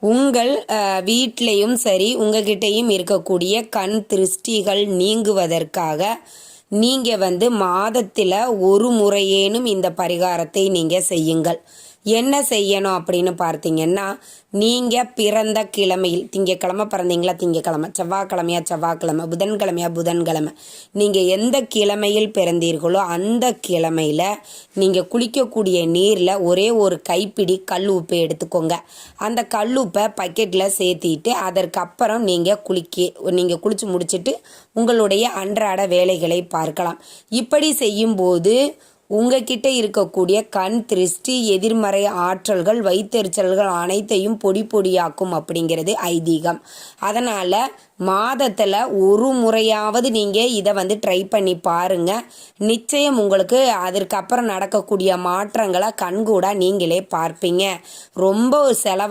உங்கள் வீட்டிலையும் சரி உங்ககிட்டையும் இருக்கக்கூடிய கண் திருஷ்டிகள் நீங்குவதற்காக நீங்கள் மாதத்தில் ஒரு முறையேனும் இந்த பரிகாரத்தை நீங்கள் செய்யுங்கள். என்ன செய்யணும் அப்படின்னு பார்த்தீங்கன்னா, நீங்கள் பிறந்த கிழமையில் திங்கக்கிழமை பிறந்தீங்களா திங்கக்கிழமை, செவ்வாய்க்கிழமையா புதன்கிழமையா புதன்கிழமை, நீங்கள் எந்த கிழமையில் பிறந்தீர்களோ அந்த கிழமையில் நீங்கள் குளிக்கக்கூடிய நீரில் ஒரே ஒரு கைப்பிடி கல் உப்பு எடுத்துக்கோங்க. அந்த கல் உப்பை பக்கெட்டில் சேர்த்திட்டு அதற்கப்புறம் நீங்கள் குளித்து முடிச்சுட்டு உங்களுடைய அன்றாட வேலைகளை பார்க்கலாம். இப்படி செய்யும்போது உங்ககிட்ட இருக்கக்கூடிய கண் திருஷ்டி, எதிர்மறை ஆற்றல்கள், வயிற்றெரிச்சல்கள் அனைத்தையும் பொடி பொடியாக்கும் அப்படிங்கிறது ஐதீகம். அதனால் மாதத்தில் ஒரு முறையாவது நீங்கள் இதை ட்ரை பண்ணி பாருங்கள். நிச்சயம் உங்களுக்கு அதற்கப்புறம் நடக்கக்கூடிய மாற்றங்களை கண்கூட நீங்களே பார்ப்பீங்க. ரொம்ப செலவு